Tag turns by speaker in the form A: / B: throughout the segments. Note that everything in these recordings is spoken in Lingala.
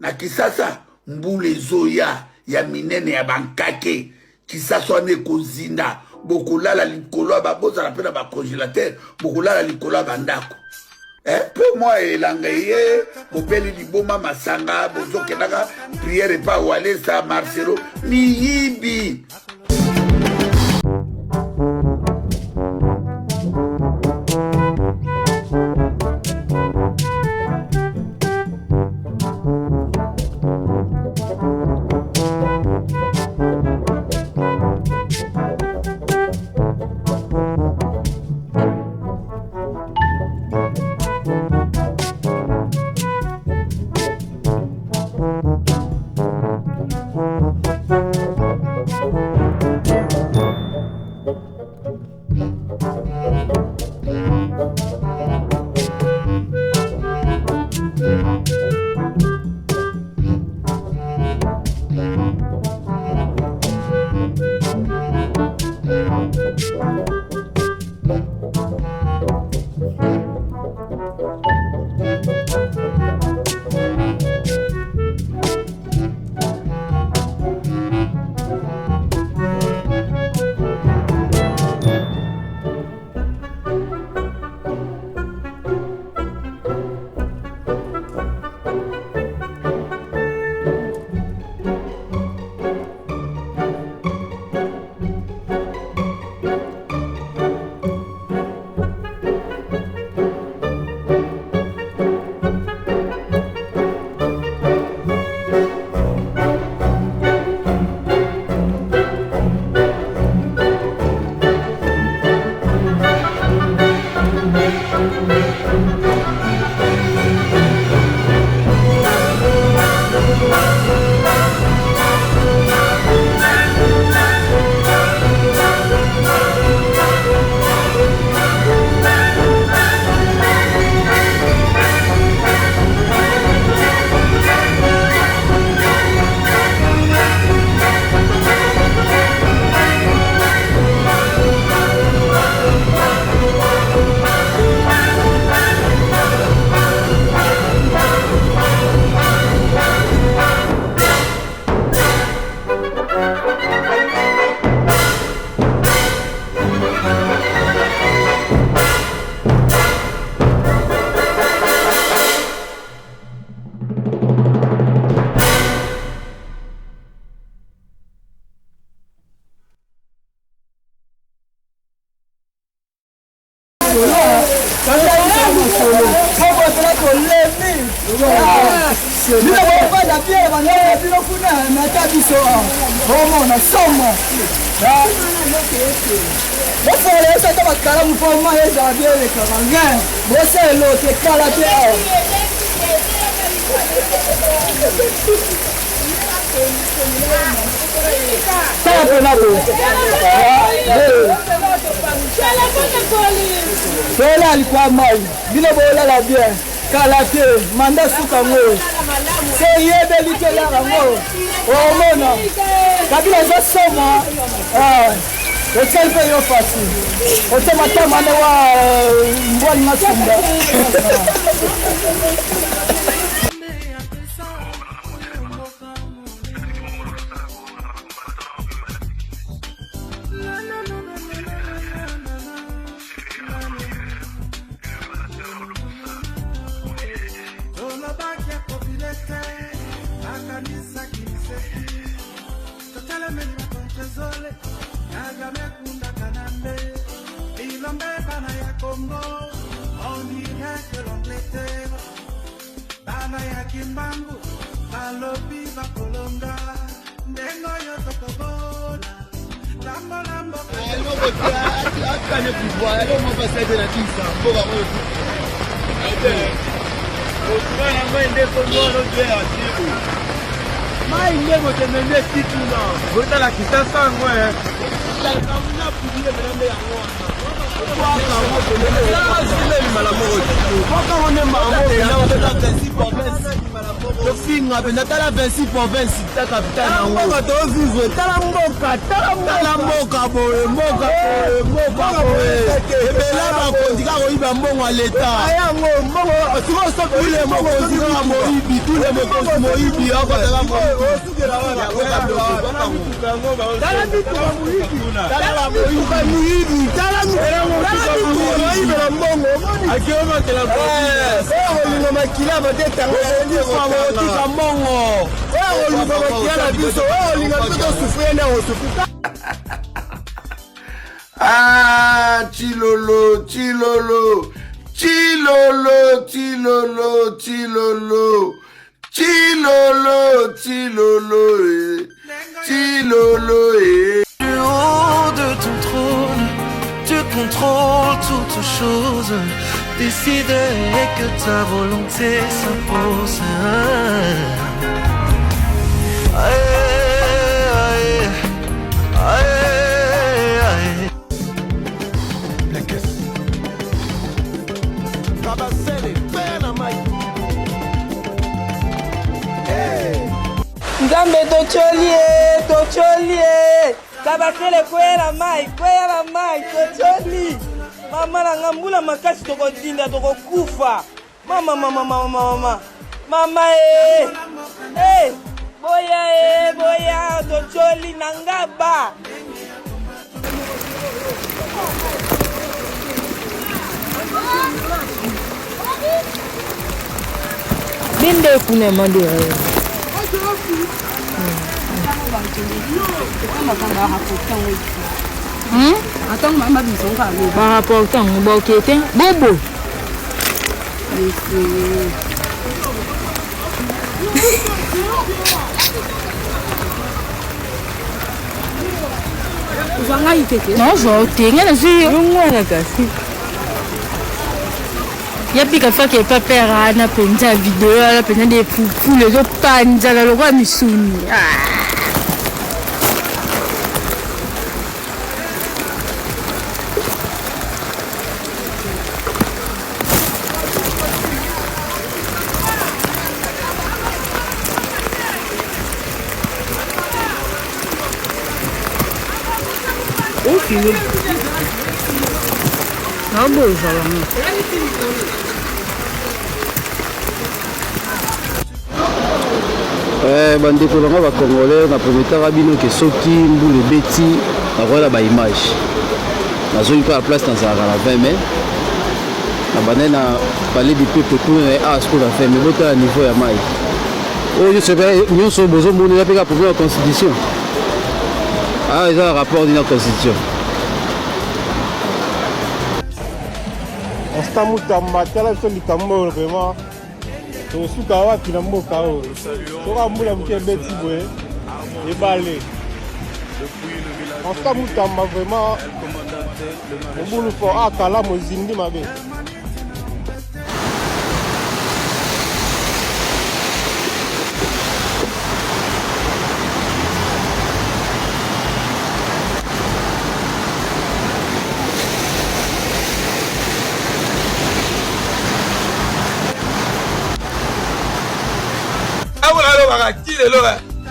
A: na Kisasa mbule zoya ya minene ya bankake Kisasa wane kozinda bokulala likolo baboza na pena ba congélateur bokulala likolo bandako pour moi elanga ye bopeli liboma masanga bozoke naka prière pa wale sa Marcelo ni yibi
B: alikuwa mai bila bola la bien kalate manda suka ngo se yebe litela ngo omona kabila za soma otelpe yo fasi otema tamane wa mbwali ngasumba
C: Natala 26 provinces ta capitale na ngo to vivre tala mboka boye mboka ebela ba kondika ko iba mbongo leta ayango mbongo siko so bile mo kondika mo ibi Kitule Moïbi,
A: Ah, Chilolo, Chilolo, Chilolo, Chilolo, Chilolo, Chilolo, Chilolo, Chilolo.
D: Du haut de ton trône, tu contrôles toutes choses. Décide que ta volonté s'impose. Aïe, aïe, aïe.
C: La caisse. Rabassez fais la maille.
B: Nzambe tocholie Kabasele kwela mai tocholi mama na ngambula makasi tokodinda tokokufa mama boya tocholi na ngaba binde kuna mande
E: Attends, maman, ils sont calés.
B: Par rapport au temps, bon, qui était bobo. Non, je t'ai rien vu. Il y a plus qu'à faire qu'il n'y ait pas peur à la vidéo, à la peine des poupous, les autres pannes, à la loi Missouni. Ah bon,
F: bandeko nanga bacongolais naprometaka bino ke soki mbula ebeti nakoyela baimage nazongi mpe ya place nazalaka na 20 mai na bande na palais du peuple kuna sikoyo na 20 mai botala niveau ya mai oyo nyonso bozomona eza mpe ka problème ya constitution eza na rapport dina constitution
G: Constant Moutamba, tala biso likambo oyo vraiment tosuka wapi na mboka oyo soka mbula moke ebeti boye ebale Constant Moutamba vraiment mobulu fo akala mozindi mabe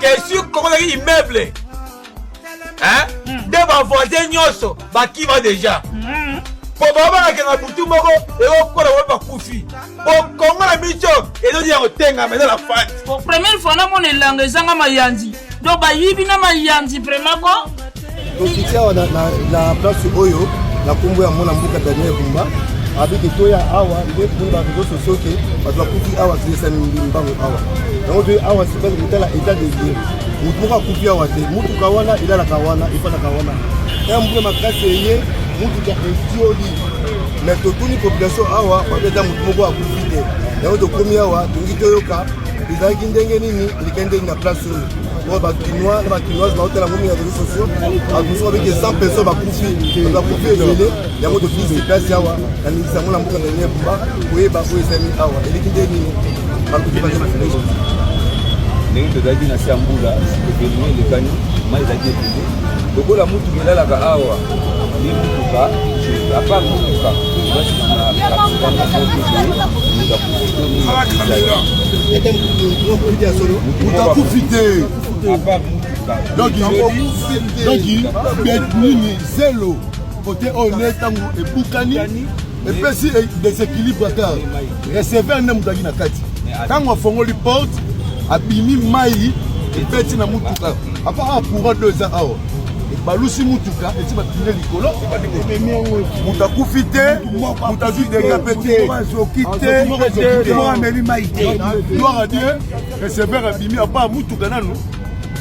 C: Qu'est-ce comment on immeuble hein de voisin nyoso baki va déjà pour baba que na butu moko et on kola ba kufi pour comment la micho et donc ya otenga mais la fête
H: pour première fois na mon langue zanga mayanzi donc ba yibi na mayanzi vraiment ko
G: donc ici on a la place oyo la kombo ya mona mbuka Daniel Kumba avec toya awa de pour ba réseaux sociaux que ba kufi awa c'est mbango awa donc awa c'est pas le état de vie mutuka kufi awa te mutuka wana ila la kawana ifana kawana ya mbwe makasi ye mutuka estioli mais totuni population awa ba beta mutu moko akufi te donc to komi awa tungi toyoka izaki ndenge nini ilikende na place oyo ba kinois na ba kinois ba hôtel ngombi ya réseaux sociaux ba kufi avec 100 personnes ba kufi elele ya moto fils place awa na nisa mona mbuka ndenge bumba koyeba ko esami awa ilikende nini ba kufi ba
I: ndenge tozalaki na se ya mbula evenime elekani mai ezalaki ebele lokola mutuka elalaka awa nde mutuka apart mutuka
G: utakufi te donc nini zelo kote oyo nde ntango ebukani epesi déséquilibre ata receveur nde moto aki na kati ntango afongoli porte abimi mai ebeti na mutuka apart courant 2 eza awa balusi mutuka eti bapine likolo moto akufi te moto azwi dega pe te gloire à Dieu receveur abimi apart mutuka nanu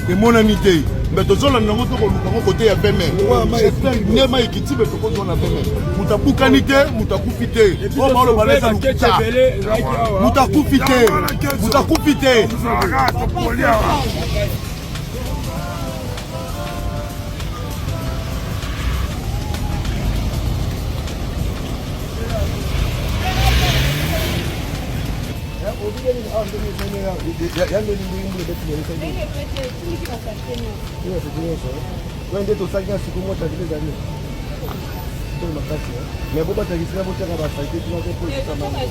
G: emonani te mais tozolanda yango tokoluka yango kote ya peme nde mai ekiti mpe tokozona peme moto abukani te moto akufi te oyo baoloba na eza lokuta moto akufi te moto akufi te Wende tosanga siku moja vile zani. Kwa makati. Mais boba takisika bote ka basaite tu vas pour ça maman.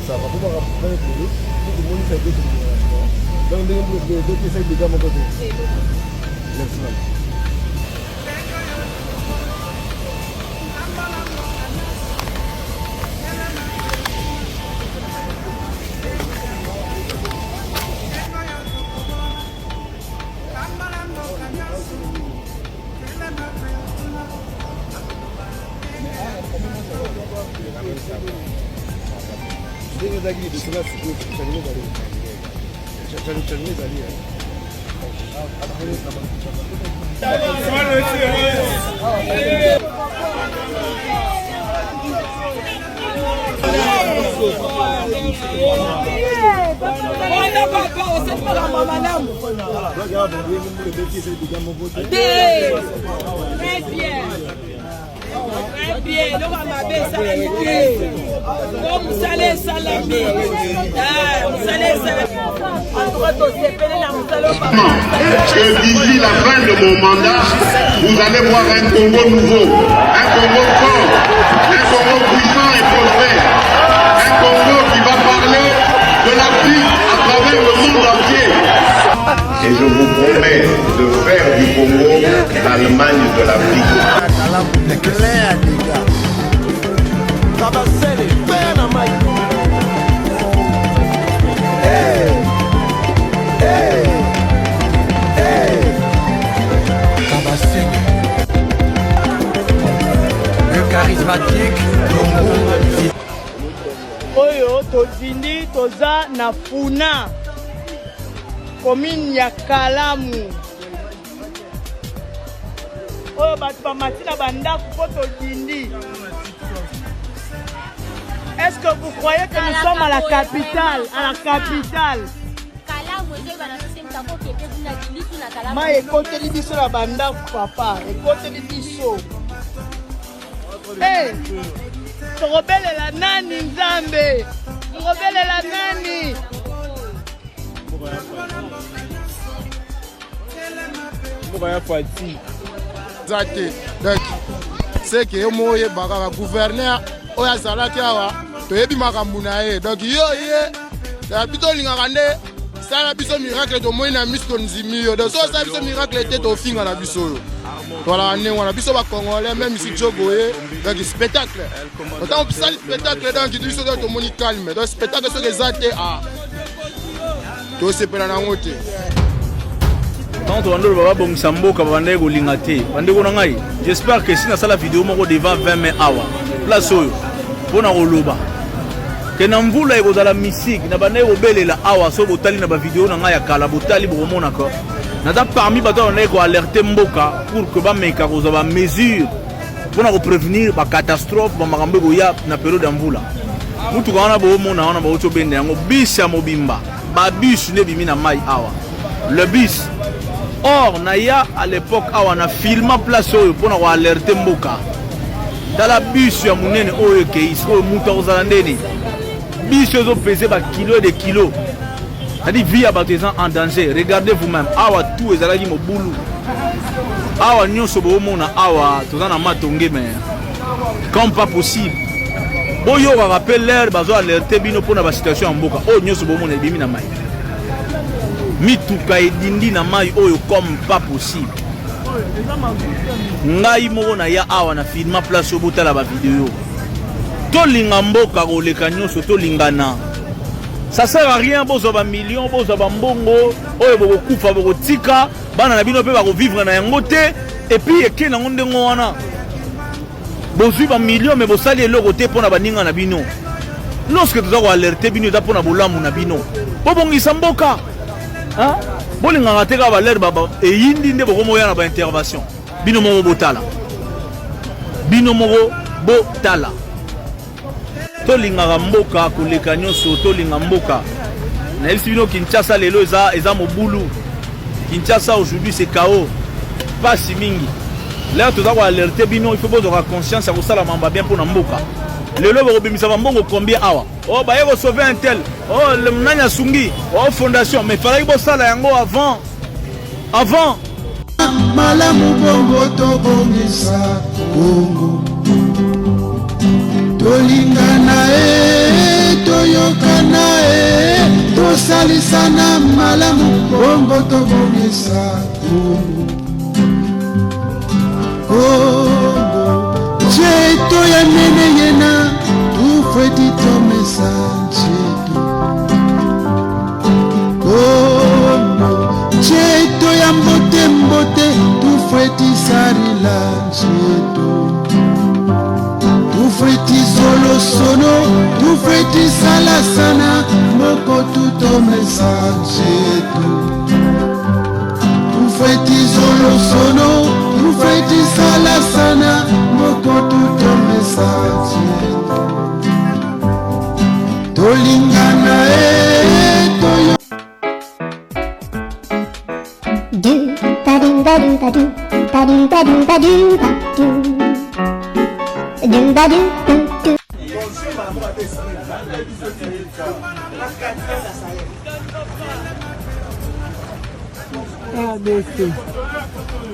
G: Ça va boba ka faire police, tout le monde sait que c'est. Donc de essayer de gamo côté. Merci.
J: Que d'ici la fin de mon mandat, vous allez voir un Congo nouveau, un Congo fort, un Congo puissant et prospère, un Congo qui va parler de l'Afrique à travers le monde entier. Et je vous promets de faire du Congo l'Allemagne de l'Afrique.
D: Charismatique
B: oyo tozindi toza na Funa commune ya Kalamu oyo bato bamati na bandako po tozindi. Est-ce que vous croyez que nous sommes à la capitale? À la capitale ma ekoteli biso na bandako papa ekoteli biso. Hey, tokobelela nani Nzambe? Tokobelela nani?
G: Zate. Donc c'est que mo ye baka gouverneur oya zalaki awa toyebi makambo na ye. Donc yo ya bito lingaka nde sala biso miracle to moina misto nzimi yo. Donc so sala biso miracle te to finga na biso yo. Voilà, on a vu ça congolais, même ici Djogoé, donc spectacle. Autant on sale spectacle donc il dit ça tout le monde calme. Donc spectacle ce que ça t'es à. Tout c'est pas na ngote.
C: Donc on doit voir bon sambo ka bande ko lingate. Bande ko ngai. J'espère que si na sala vidéo moko devant 20 mai awa. Place oyo. Bona ko loba. Que na mvula eko za la musique na bande ko belela awa so botali na ba vidéo na ngai ya kala botali bo mona ko. Nada parmi bato on est alerter mboka pour que ba meka ko za ba mesure pour na prévenir ba catastrophe ba makambo ko ya na période d'amvula. Mutu kana bo mona wana ba ocho bende yango bisa mobimba ba bus ne bimi na mai awa. Le bus or na ya à l'époque awa na filma place oyo pour na alerter mboka. Dans la bus ya munene oyo ke isko mutu ozala ndeni. Bus zo peser ba kilo de kilo. C'est-à-dire, vie à baptisant en danger. Regardez vous-même. Awa tout est allé moboulou. Awa nyon sobo mona awa tout en matonge mais comme pas possible. Boyo va rappeler l'air bazo alerter bino pour na situation en boka. Oh nyon sobo mona bimi na mai. Mituka edindi na mai oyo comme pas possible. Ngai moko na ya awa na filma place obota la ba vidéo. To linga mboka ko leka nyon so to lingana. ça sert à rien bozo ba million bozo ba mbongo oyo boko kufa boko tika bana na bino pe ba ko vivre na yango te et puis eke na ngonde ngwana bozwi ba million mais bosali eloko te pona baninga na bino lorsque tu dois alerter bino da pona bolamu na bino bobongisa mboka hein bolinga te ka ba ler baba e yindi nde boko moya na ba intervention bino mo botala tolinga mboka koleka nyonso tolinga mboka na elisi bino Kinshasa lelo eza mobulu Kinshasa aujourd'hui c'est chaos pas si mingi là tu dois alerter bino il faut avoir conscience ya kosala mamba bien pour na mboka lelo bokobimisa mbongo combien awa oh ba yeko sauver un tel oh le mnanya sungi oh fondation mais fallait bosala yango avant
K: malamu bongo tobongisa Kongo tolingana toyokana tosalisana malamu bongo tobongisa Kongo jeto ya nene yena tufeti tomesa jeto Kongo jeto ya mbote tufeti sarila jeto tufeti solo sono tufeti salasana moko tutomesa jeto tufeti solo sono tufeti salasana moko tutomesa jeto tolingana toyo
L: do ba do ba do ba do ba do ba do ba do ba do.
M: RDC.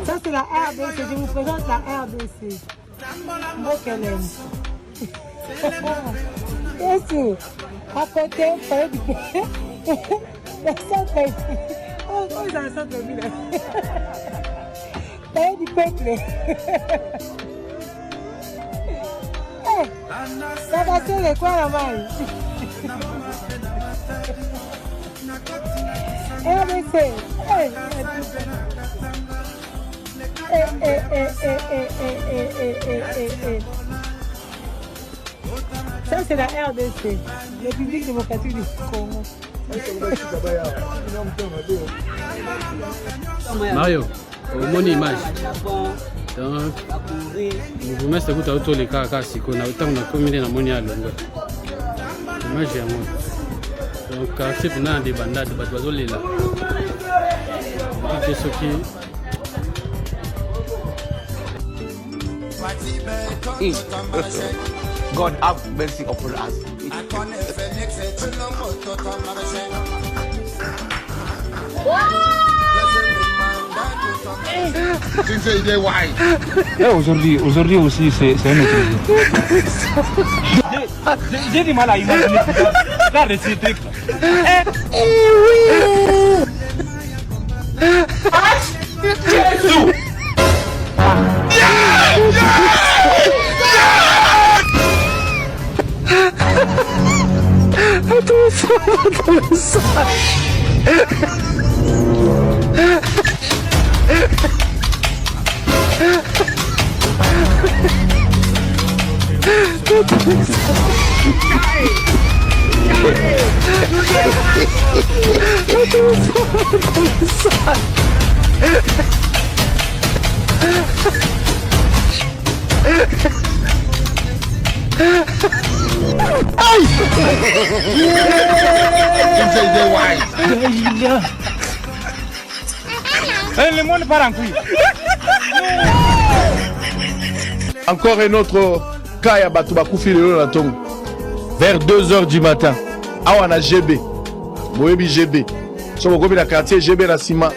M: Ça c'est la RDC, je vous présente la RDC. Mokelem. Ici, à côté, le centre. Oh, ils ont un centre ville. Du peuple. Ça va ser quoi là-bas? RDC. Ça c'est la RDC, République démocratique du Congo.
F: Mario, mon image. Donc, vous mettez tout autour les cas siko na autant na commune na moni alongo. Image ya mo. Donc quartier na des bandades bato lela. Qui ce qui
A: God have mercy upon us.
I: Aujourd'hui aussi, c'est un autre jour. J'ai du mal à imaginer. Regarde ces trucs. Jésus! Le monde part en couille.
N: Encore un autre cas ya bato bakufi lelo na tongo. Vers 2h du matin. Awa na GB. Boyebi GB. So bokobi na quartier GB na Sima.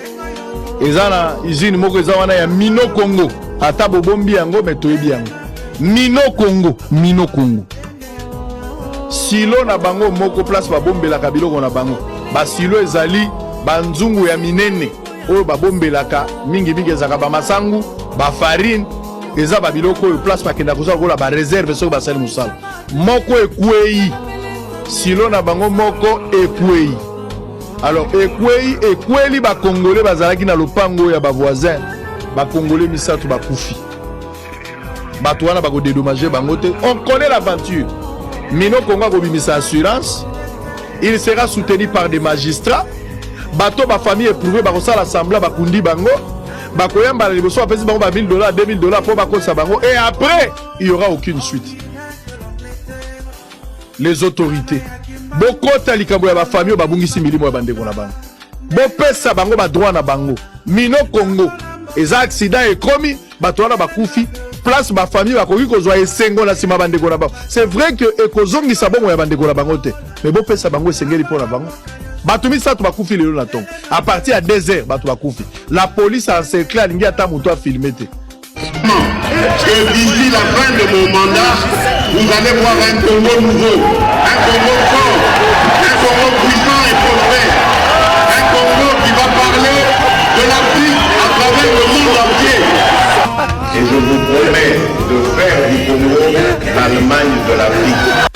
N: Eza na usine moko eza wana ya Mino Congo. Ata bobombi yango me toyebi yango. Mino Congo. Silo na bango moko place babombelaka biloko na bango. Ba silo ezali banzungu ya minene. Oyo babombelaka mingi ezaka ba masangu, ba farine, eza ba biloko oyo place bakenda kozala kola ba réserve soki basali musala. Moko ekwei silo na bango moko ekwei. Alors ekweli ba Congolais bazalaki na lopango ya ba voisin, ba Congolais misato bakufi. Bato wana bako dédommager bango te. On connaît l'aventure. Mino Congo a bimisa assurance. Il sera soutenu par des magistrats. Bato ba famille éprouvée ba kosala l'assemblée ba kundi bango. Ba koyamba la liboso apesi bango ba $1000, $2000 pour ba kosa bango et après il y aura aucune suite. Les autorités bokota likambo ya ba famille ba bungisi milimo ya bandeko na bango. Bopesa bango ba droit na bango. Mino Congo eza accident ekomi bato wana bakufi place ba famille ba koki kozwa esengo na sima bandeko na bango. C'est vrai que ekozongisa bongo ya bandeko na bango te. Mais bopesa bango esengeli pour na bango. Bato misato bakufi lelo na tongo. À partir à 2h bato bakufi. La police a encerclé alingi ata moto a filmé te.
J: Que d'ici la fin de mon mandat, vous allez voir un Congo nouveau, un Congo fort, un Congo puissant et prospère, un Congo qui va parler de l'Afrique à travers le monde entier. Et je vous promets de faire du Congo l'Allemagne de l'Afrique.